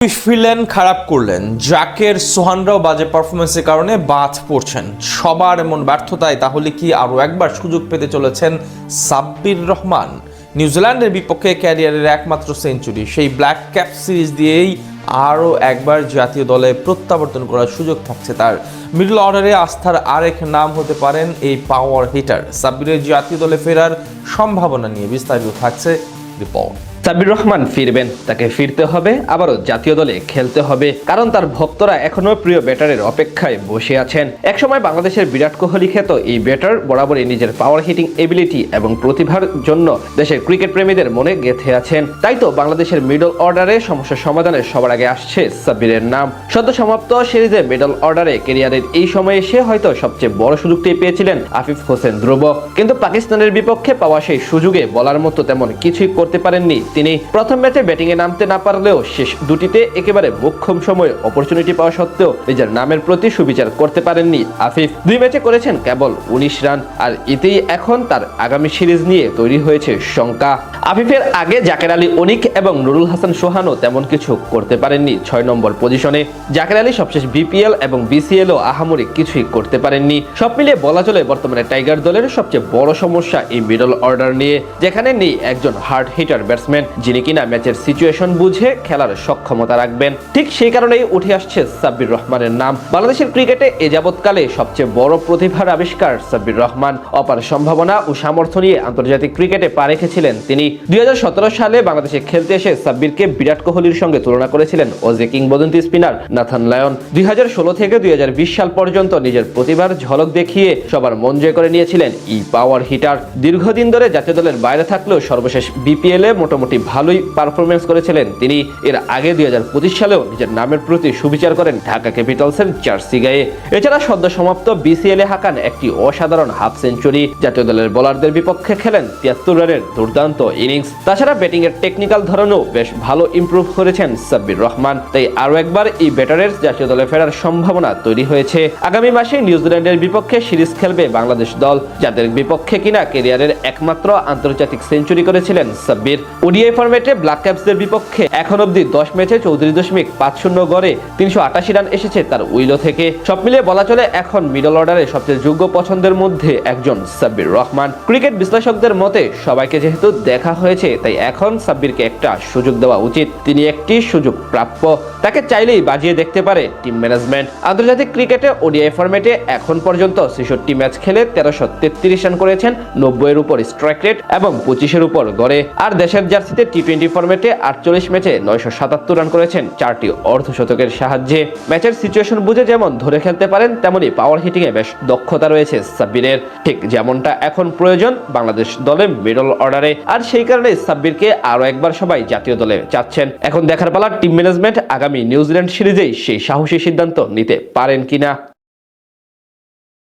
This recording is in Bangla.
ফিরলেন, খারাপ করলেন। জাকের, সোহানরাও বাজে পারফরমেন্সের কারণে বাদ পড়ছেন। সবার এমন ব্যর্থতায় তাহলে কি আরও একবার সুযোগ পেতে চলেছেন সাব্বির রহমান? নিউজিল্যান্ডের বিপক্ষে ক্যারিয়ারের একমাত্র সেঞ্চুরি, সেই ব্ল্যাক ক্যাপ সিরিজ দিয়েই আরও একবার জাতীয় দলে প্রত্যাবর্তন করার সুযোগ থাকছে তার। মিডল অর্ডারে আস্থার আরেক নাম হতে পারেন এই পাওয়ার হিটার। সাব্বিরের জাতীয় দলে ফেরার সম্ভাবনা নিয়ে বিস্তারিত থাকছে রিপোর্ট। সাব্বির রহমান ফিরবেন, তাকে ফিরতে হবে, আবারও জাতীয় দলে খেলতে হবে, কারণ তার ভক্তরা এখনো প্রিয় ব্যাটারের অপেক্ষায় বসে আছেন। একসময় বাংলাদেশের বিরাট কোহলি খ্যাত এই ব্যাটার বরাবরই নিজের পাওয়ার হিটিং এবিলিটি এবং প্রতিভার জন্য দেশের ক্রিকেট প্রেমীদের মনে গেঁথে আছেন। তাই তো বাংলাদেশের মিডল অর্ডারে সমস্যা সমাধানে সবার আগে আসছে সাব্বিরের নাম। সদ্য সমাপ্ত সিরিজে মিডল অর্ডারে ক্যারিয়ারের এই সময়ে সে হয়তো সবচেয়ে বড় সুযোগটি পেয়েছিলেন আফিফ হোসেন ধ্রুব, কিন্তু পাকিস্তানের বিপক্ষে পাওয়া সেই সুযোগে বলার মতো তেমন কিছুই করতে পারেননি তিনি। প্রথম ম্যাচে ব্যাটিং এ নামতে না পারলেও শেষ দুটিতে একেবারে মোক্ষম সময়ে অপরচুনিটি পাওয়া সত্ত্বেও নিজের নামের প্রতি সুবিচার করতে পারেননি আফিফ। দুই ম্যাচে করেছেন কেবল 19 রান, আর এতেই এখন তার আগামী সিরিজ নিয়ে তৈরি হয়েছে শঙ্কা। আফিফের আগে জাকের আলী অনিক এবং নুরুল হাসান সোহানও তেমন কিছু করতে পারেননি 6 নম্বর পজিশনে। জাকের আলী সবশেষ বিপিএল এবং বিসিএলও আহামরি কিছুই করতে পারেননি। সব মিলিয়ে বলা চলে বর্তমানে টাইগার দলের সবচেয়ে বড় সমস্যা এই মিডল অর্ডার নিয়ে, যেখানে নেই একজন হার্ড হিটার ব্যাটসম্যান যিনি কিনা ম্যাচের সিচুয়েশন বুঝে খেলার সক্ষমতা রাখবেন। ঠিক সেই কারণেই উঠে আসছে সাব্বির রহমানের নাম। বাংলাদেশের ক্রিকেটে এ যাবৎকালে সবচেয়ে বড় প্রতিভার আবিষ্কার সাব্বির রহমান। অপার সম্ভাবনা ও সামর্থ্য নিয়ে আন্তর্জাতিক ক্রিকেটে পা রেখেছিলেন তিনি। 2017 সালে বাংলাদেশে খেলতে এসে সাব্বিরকে বিরাট কোহলির সঙ্গে তুলনা করেছিলেন অজি কিংবদন্তি স্পিনার নাথান লায়ন। 2016 থেকে 2020 সাল পর্যন্ত নিজের প্রতিভার ঝলক দেখিয়ে সবার মন জয় করে নিয়েছিলেন এই পাওয়ার হিটার। দীর্ঘদিন ধরে জাতীয় দলের বাইরে থাকলেও সর্বশেষ বিপিএল এ মোটামুটি ভালোই পারফরমেন্স করেছিলেন তিনি। এর আগে 2025 সালেও নিজের নামের প্রতি সুবিচার করেন ঢাকা ক্যাপিটালসের জার্সি গায়ে। এছাড়া সদ্য সমাপ্ত বিসিএল এ হাঁকান একটি অসাধারণ হাফ সেঞ্চুরি। জাতীয় দলের বোলারদের বিপক্ষে খেলেন 73 রানের দুর্দান্ত ইনিংস। তাছাড়া ব্যাটিং এর টেকনিক্যাল ধরনেও বেশ ভালো ইমপ্রুভ করেছেন সাব্বির রহমান। তাই আরো একবার এই ব্যাটারের জাতীয় দলে ফেরার সম্ভাবনা তৈরি হয়েছে। আগামী মাসে নিউজিল্যান্ডের বিপক্ষে সিরিজ খেলবে বাংলাদেশ দল, যাদের বিপক্ষে কিনা ক্যারিয়ারের একমাত্র আন্তর্জাতিক সেঞ্চুরি করেছিলেন সাব্বির। ওডিআই ফরম্যাটে ব্ল্যাক ক্যাপসদের বিপক্ষে এখন অব্দি 10 ম্যাচে 34.50 গড়ে 388 রান এসেছে তার উইলো থেকে। সব মিলিয়ে বলা চলে এখন মিডল অর্ডারে সবচেয়ে যোগ্য পছন্দের মধ্যে একজন সাব্বির রহমান। ক্রিকেট বিশ্লেষকদের মতে সবাইকে যেহেতু দেখা হয়েছে, তাই এখন সাব্বিরকে একটা সুযোগ দেওয়া উচিত। তিনি একটি সুযোগ প্রাপ্য, তাকে চাইলেই বাজিয়ে দেখতে পারে টিম ম্যানেজমেন্ট। আন্তর্জাতিক ক্রিকেটে ওডিআই ফরম্যাটে এখন পর্যন্ত 66 ম্যাচ খেলে 1333 রান করেছেন, 90 এর উপর স্ট্রাইক রেট এবং 25 এর উপর গড়ে। আর দেশের জার্সিতে টি20 ফরম্যাটে 48 ম্যাচে 977 রান করেছেন 4টি অর্ধশতকের সাহায্যে। ম্যাচের সিচুয়েশন বুঝে যেমন ধরে খেলতে পারেন, তেমনই পাওয়ার হিটিং এ বেশ দক্ষতা রয়েছে সাব্বিরের, ঠিক যেমনটা এখন প্রয়োজন বাংলাদেশ দলে মিডল অর্ডারে। আর সেই কারণে সাব্বিরকে আরো একবার সবাই জাতীয় দলে চাচ্ছেন। এখন দেখার পালা টিম ম্যানেজমেন্ট আগামী নিউজিল্যান্ড সিরিজেই সেই সাহসী সিদ্ধান্ত নিতে পারেন কিনা।